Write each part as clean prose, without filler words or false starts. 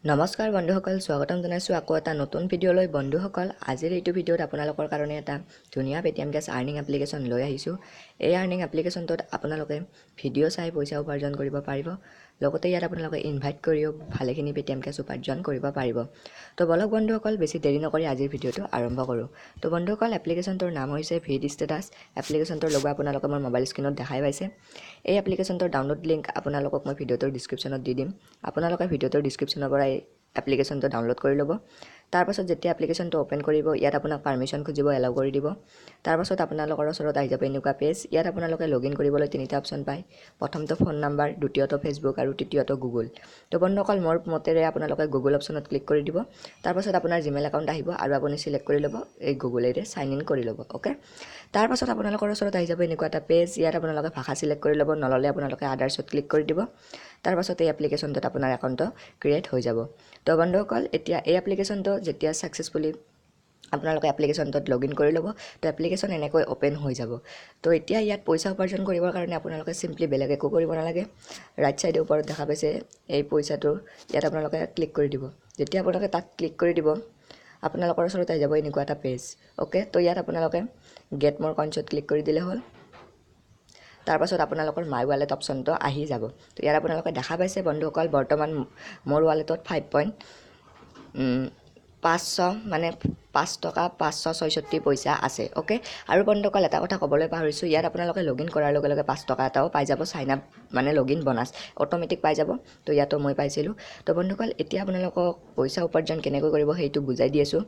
নমস্কাৰ বন্ধুসকল, স্বাগতম জনাইছোঁ আকৌ এটা নতুন ভিডিঅ'লৈ। বন্ধুসকল, আজিৰ এইটো ভিডিঅ'ত আপোনালোকৰ কাৰণে এটা ধুনীয়া পেটিএম কেছ আৰ্নিং এপ্লিকেশ্যন লৈ আহিছোঁ। এই আৰ্নিং এপ্লিকেশ্যনটোত আপোনালোকে ভিডিঅ' চাই পইচা উপাৰ্জন কৰিব পাৰিব, লগতে ইয়াত আপোনালোকে ইনভাইট কৰিও ভালেখিনি পেটিএম কেছ উপাৰ্জন কৰিব পাৰিব। তো বলক বন্ধুসকল, বেছি দেৰি নকৰি আজিৰ ভিডিঅ'টো আৰম্ভ কৰোঁ। তো বন্ধুসকল, এপ্লিকেশ্যনটোৰ নাম হৈছে ভিডষ্টেটাছ। এপ্লিকেশ্যনটোৰ লগো আপোনালোকে মোৰ মোবাইল স্ক্ৰীণত দেখাই পাইছে। এই এপ্লিকেশ্যনটোৰ ডাউনলোড লিংক আপোনালোকক মই ভিডিঅ'টোৰ ডিছক্ৰিপশ্যনত দি দিম। আপোনালোকে ভিডিঅ'টোৰ ডিছক্ৰিপশ্যনৰ পৰা এপ্লিকেশ্যনটো ডাউনলোড কৰি ল'ব। তাৰপাছত যেতিয়া এপ্লিকেশ্যনটো অ'পেন কৰিব, ইয়াত আপোনাক পাৰ্মিশ্যন খুজিব, এলাউ কৰি দিব। তাৰপাছত আপোনালোকৰ ওচৰত আহি যাব এনেকুৱা পেজ। ইয়াত আপোনালোকে লগ ইন কৰিবলৈ তিনিটা অপশ্যন পায়। প্ৰথমটো ফোন নাম্বাৰ, দ্বিতীয়টো ফেচবুক আৰু তৃতীয়টো গুগল। তো বন্ধুসকল, মোৰ মতেৰে আপোনালোকে গুগল অপশ্যনত ক্লিক কৰি দিব। তাৰপাছত আপোনাৰ জিমেইল একাউণ্ট আহিব আৰু আপুনি চিলেক্ট কৰি ল'ব, এই গুগলেৰে চাইন ইন কৰি ল'ব। অ'কে, তাৰপাছত আপোনালোকৰ ওচৰত আহি যাব এনেকুৱা এটা পেজ। ইয়াত আপোনালোকে ভাষা চিলেক্ট কৰি ল'ব, নল'লে আপোনালোকে আদাৰ্ছত ক্লিক কৰি দিব। তাৰপাছত এই এপ্লিকেশ্যনটোত আপোনাৰ একাউণ্টটো ক্ৰিয়েট হৈ যাব। তো বন্ধুসকল, এতিয়া এই এপ্লিকেশ্যনটো যেতিয়া ছাকচেছফুলি আপোনালোকে এপ্লিকেশ্যনটোত লগ ইন কৰি ল'ব, তো এপ্লিকেশ্যন এনেকৈ অ'পেন হৈ যাব। তো এতিয়া ইয়াত পইচা উপাৰ্জন কৰিবৰ কাৰণে আপোনালোকে চিম্পলি বেলেগ একো কৰিব নালাগে। ৰাইট ছাইডে ওপৰত দেখা পাইছে এই পইচাটো, ইয়াত আপোনালোকে ক্লিক কৰি দিব। যেতিয়া আপোনালোকে তাত ক্লিক কৰি দিব, আপোনালোকৰ ওচৰত আহি যাব এনেকুৱা এটা পেজ। অ'কে, তো ইয়াত আপোনালোকে গেট মোৰ কইনছত ক্লিক কৰি দিলে হ'ল। তাৰপাছত আপোনালোকৰ মাই ৱালেট অপশ্যনটো আহি যাব। তো ইয়াত আপোনালোকে দেখা পাইছে বন্ধুসকল, বৰ্তমান মোৰ ৱালেটত 5 টকা 566 পইচা আছে। অ'কে, আৰু বন্ধুসকল, এটা কথা ক'বলৈ পাহৰিছোঁ, ইয়াত আপোনালোকে লগ ইন কৰাৰ লগে লগে 5 টকা এটাও পাই যাব। চাইন আপ মানে লগ ইন বনাছ অট'মেটিক পাই যাব। তো ইয়াতো মই পাইছিলোঁ। তো বন্ধুসকল, এতিয়া আপোনালোকক পইচা উপাৰ্জন কেনেকৈ কৰিব সেইটো বুজাই দি আছোঁ।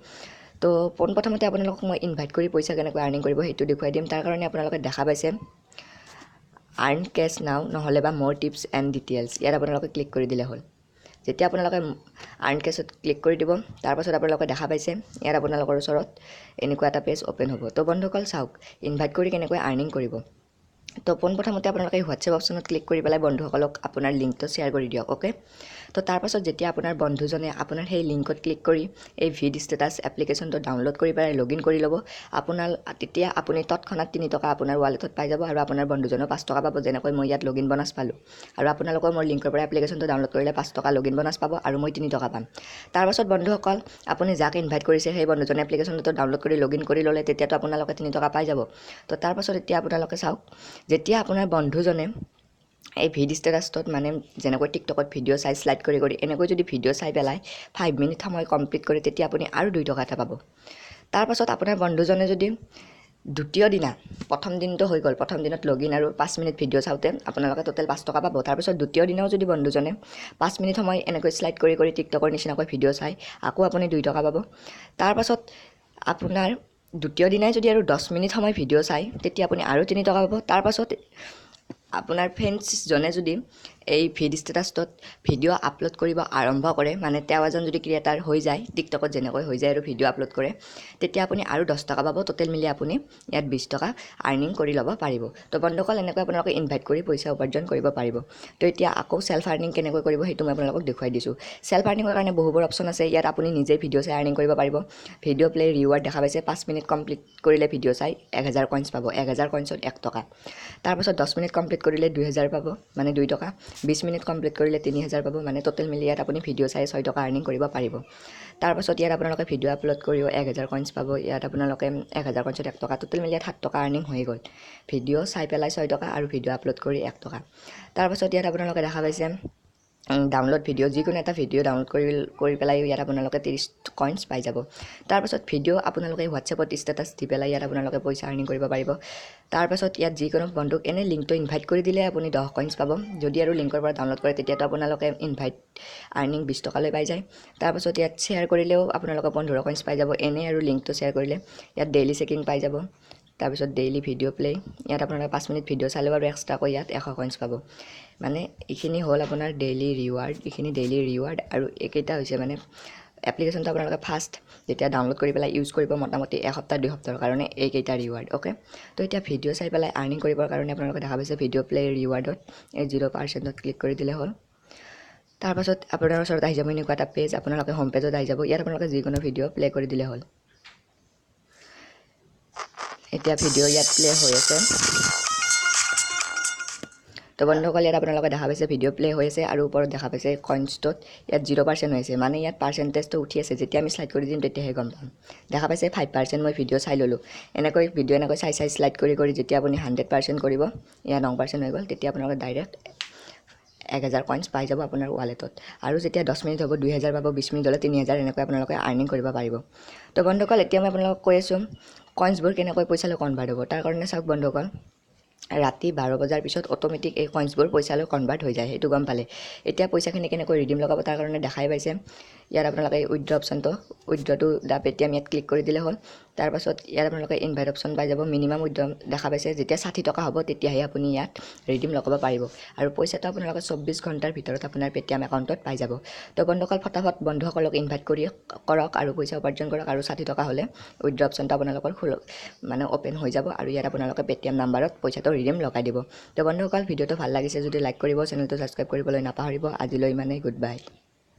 তো পোনপ্ৰথমতে আপোনালোকক মই ইনভাইট কৰি পইচা কেনেকৈ আৰ্নিং কৰিব সেইটো দেখুৱাই দিম। তাৰ কাৰণে আপোনালোকে দেখা পাইছে আৰ্ন কেছ নাও, নহ'লে বা মোৰ টিপছ এণ্ড ডিটেইলছ, ইয়াত আপোনালোকে ক্লিক কৰি দিলে হ'ল। যেতিয়া আপোনালোকে আৰ্ন কেছত ক্লিক কৰি দিব, তাৰপাছত আপোনালোকে দেখা পাইছে ইয়াত আপোনালোকৰ ওচৰত এনেকুৱা এটা পেজ অ'পেন হ'ব। তো বন্ধুসকল চাওক, ইনভাইট কৰি কেনেকৈ আৰ্নিং কৰিব। তো পোনপ্ৰথমতে আপোনালোকে হোৱাটছএপ অপশ্যনত ক্লিক কৰি পেলাই বন্ধুসকলক আপোনাৰ লিংকটো শ্বেয়াৰ কৰি দিয়ক। অ'কে, তো তাৰপাছত যেতিয়া আপোনাৰ বন্ধুজনে আপোনাৰ সেই লিংকত ক্লিক কৰি এই ভিডষ্টেটাছ এপ্লিকেশ্যনটো ডাউনলোড কৰি পেলাই লগ ইন কৰি ল'ব, তেতিয়া আপুনি তৎক্ষণাত 3 টকা আপোনাৰ ৱালেটত পাই যাব আৰু আপোনাৰ বন্ধুজনেও 5 টকা পাব। যেনেকৈ মই ইয়াত লগ ইন বনাছ পালোঁ, আৰু আপোনালোকৰ মোৰ লিংকৰ পৰা এপ্লিকেশ্যনটো ডাউনলোড কৰিলে 5 টকা লগ ইন বনাছ পাব আৰু মই 3 টকা পাম। তাৰপাছত বন্ধুসকল, আপুনি যাক ইনভাইট কৰিছে সেই বন্ধুজনে এপ্লিকেশ্যনটো ডাউনলোড কৰি লগ ইন কৰি ল'লে, তেতিয়াতো আপোনালোকে 3 টকা পাই যাব। তো তাৰপাছত এতিয়া আপোনালোকে চাওক, যেতিয়া আপোনাৰ বন্ধুজনে এই ভিডষ্টেটাছত মানে যেনেকৈ টিকটকত ভিডিঅ' চাই শ্লাইড কৰি এনেকৈ যদি ভিডিঅ' চাই পেলাই 5 মিনিট সময় কমপ্লিট কৰে, তেতিয়া আপুনি আৰু 2 টকা এটা পাব। তাৰপাছত আপোনাৰ বন্ধুজনে যদি দ্বিতীয় দিনা, প্ৰথম দিনটো হৈ গ'ল, প্ৰথম দিনত লগ ইন আৰু 5 মিনিট ভিডিঅ' চাওঁতে আপোনালোকে টোটেল 5 টকা পাব। তাৰপিছত দ্বিতীয় দিনাও যদি বন্ধুজনে 5 মিনিট সময় এনেকৈ শ্লাইড কৰি টিকটকৰ নিচিনাকৈ ভিডিঅ' চাই আকৌ আপুনি 2 টকা পাব। তাৰপাছত আপোনাৰ দ্বিতীয় দিনাই যদি আৰু 10 মিনিট সময় ভিডিঅ' চাই, তেতিয়া আপুনি আৰু 3 টকা পাব। তাৰপাছত আপোনাৰ ফ্ৰেণ্ডছজনে যদি এই ভিডষ্টেটাছত ভিডিঅ' আপলোড কৰিব আৰম্ভ কৰে, মানে তেওঁ এজন যদি ক্ৰিয়েটাৰ হৈ যায়, টিকটকত যেনেকৈ হৈ যায় আৰু ভিডিঅ' আপলোড কৰে, তেতিয়া আপুনি আৰু 10 টকা পাব। টোটেল মিলি আপুনি ইয়াত 20 টকা আৰ্নিং কৰি ল'ব পাৰিব। তো বন্ধুসকল, এনেকৈ আপোনালোকে ইনভাইট কৰি পইচা উপাৰ্জন কৰিব পাৰিব। তো এতিয়া আকৌ চেল্ফ আৰ্নিং কেনেকৈ কৰিব সেইটো মই আপোনালোকক দেখুৱাই দিছোঁ। চেল্ফ আৰ্নিঙৰ কাৰণে বহুবোৰ অপশ্যন আছে। ইয়াত আপুনি নিজেই ভিডিঅ' চাই আৰ্নিং কৰিব পাৰিব। ভিডিঅ' প্লে ৰিৱাৰ্ড দেখা পাইছে, 5 মিনিট কমপ্লিট কৰিলে ভিডিঅ' চাই 1000 কইনছ পাব। 1000 কইনছত 1 টকা। তাৰপাছত 10 মিনিট কমপ্লিট কৰিলে 2000 পাব, মানে 2 টকা। 20 মিনিট কমপ্লিট কৰিলে 3000 পাব, মানে টোটেল মিলি ইয়াত আপুনি ভিডিঅ' চাই 6 টকা আৰ্নিং কৰিব পাৰিব। তাৰপাছত ইয়াত আপোনালোকে ভিডিঅ' আপলোড কৰিও 1000 কইনছ পাব। ইয়াত আপোনালোকে 1000 কইনছত 1 টকা, টোটেল মিলি ইয়াত 7 টকা আৰ্নিং হৈ গ'ল। ভিডিঅ' চাই পেলাই 6 টকা আৰু ভিডিঅ' আপলোড কৰি 1 টকা। তাৰপাছত ইয়াত আপোনালোকে দেখা পাইছে ডাউনলোড ভিডিঅ', যিকোনো এটা ভিডিঅ' ডাউনলোড কৰি পেলাই ইয়াত আপোনালোকে 30 কইনছ পাই যাব। তাৰপাছত ভিডিঅ' আপোনালোকে হোৱাটছএপত ষ্টেটাছ দি পেলাই ইয়াত আপোনালোকে পইচা আৰ্নিং কৰিব পাৰিব। তাৰপাছত ইয়াত যিকোনো বন্ধুক এনেই লিংকটো ইনভাইট কৰি দিলে আপুনি 10 কইনছ পাব। যদি আৰু লিংকৰ পৰা ডাউনলোড কৰে, তেতিয়াতো আপোনালোকে ইনভাইট আৰ্নিং 20 টকালৈ পাই যায়। তাৰপাছত ইয়াত শ্বেয়াৰ কৰিলেও আপোনালোকে 15 কইনছ পাই যাব। এনেই আৰু লিংকটো শ্বেয়াৰ কৰিলে ইয়াত ডেইলি চেকিং পাই যাব। তাৰপিছত ডেইলি ভিডিঅ' প্লে, ইয়াত আপোনালোকে 5 মিনিট ভিডিঅ' চালেও আৰু এক্সট্ৰাকৈ ইয়াত 100 কইনছ পাব। মানে এইখিনি হ'ল আপোনাৰ ডেইলি ৰিৱাৰ্ড। এইখিনি ডেইলি ৰিৱাৰ্ড আৰু এইকেইটা হৈছে মানে এপ্লিকেশ্যনটো আপোনালোকে ফাৰ্ষ্ট যেতিয়া ডাউনলোড কৰি পেলাই ইউজ কৰিব, মোটামুটি 1 সপ্তাহ 2 সপ্তাহৰ কাৰণে এইকেইটা ৰিৱাৰ্ড। অ'কে, তো এতিয়া ভিডিঅ' চাই পেলাই আৰ্নিং কৰিবৰ কাৰণে আপোনালোকে দেখা পাইছে ভিডিঅ' প্লে ৰিৱাৰ্ডত এই 0% ক্লিক কৰি দিলে হ'ল। তাৰপাছত আপোনাৰ ওচৰত আহি যাব এনেকুৱা এটা পেজ, আপোনালোকে হোম পেজত আহি যাব। ইয়াত আপোনালোকে যিকোনো ভিডিঅ' প্লে কৰি দিলে হ'ল। এতিয়া ভিডিঅ' ইয়াত প্লে হৈ আছে। তো বন্ধুসকল ইয়াত আপোনালোকে দেখা পাইছে ভিডিঅ' প্লে হৈ আছে আৰু ওপৰত দেখা পাইছে কইনছটোত ইয়াত 0% হৈ আছে মানে ইয়াত পাৰ্চেণ্টেজটো উঠি আছে যেতিয়া আমি শ্লাইড কৰি দিম তেতিয়াহে গম পাম দেখা পাইছে 5% মই ভিডিঅ' চাই ল'লোঁ এনেকৈ ভিডিঅ' এনেকৈ চাই শ্লাইড কৰি যেতিয়া আপুনি 100% কৰিব ইয়াত 9% হৈ গ'ল তেতিয়া আপোনালোকে ডাইৰেক্ট 1000 কইনছ পাই যাব আপোনাৰ ৱালেটত আৰু যেতিয়া 10 মিনিট হ'ব 2000 পাব 20 মিনিট হ'লে 3000 এনেকৈ আপোনালোকে আৰ্নিং কৰিব পাৰিব তো বন্ধুসকল এতিয়া মই আপোনালোকক কৈ আছোঁ কইনছবোৰ কেনেকৈ পইচালৈ কনভাৰ্ট হ'ব তাৰ কাৰণে চাওক বন্ধুসকল ৰাতি 12 বজাৰ পিছত অটোমেটিক এই কইনছবোৰ পইচালৈ কনভাৰ্ট হৈ যায় সেইটো গম পালে এতিয়া পইচাখিনি কেনেকৈ ৰিডিম লগাব তাৰ কাৰণে দেখাই পাইছে ইয়াত আপোনালোকে উইথড্ৰ অপশ্যনটো উইথড্ৰটো দা পেটিএম ইয়াত ক্লিক কৰি দিলে হ'ল তাৰপাছত ইয়াত আপোনালোকে ইনভাইট অপশ্যন পাই যাব মিনিমাম উইথড্ৰ দেখা পাইছে যেতিয়া 60 টকা হ'ব তেতিয়াহে আপুনি ইয়াত ৰিডিম লগাব পাৰিব আৰু পইচাটো আপোনালোকে 24 ঘণ্টাৰ ভিতৰত আপোনাৰ পেটিএম একাউণ্টত পাই যাব তো বন্ধুসকল ফটাফট বন্ধুসকলক ইনভাইট কৰক আৰু পইচা উপাৰ্জন কৰক আৰু 60 টকা হ'লে উইথড্ৰ অপশ্যনটো আপোনালোকৰ মানে অ'পেন হৈ যাব আৰু ইয়াত আপোনালোকে পেটিএম নাম্বাৰত পইচাটো ৰিডিম লগাই দিব তো বন্ধুসকল ভিডিঅ'টো ভাল লাগিছে যদি লাইক কৰিব চেনেলটো ছাবস্ক্ৰাইব কৰিবলৈ নাপাহৰিব আজিলৈ ইমানেই গুড বাই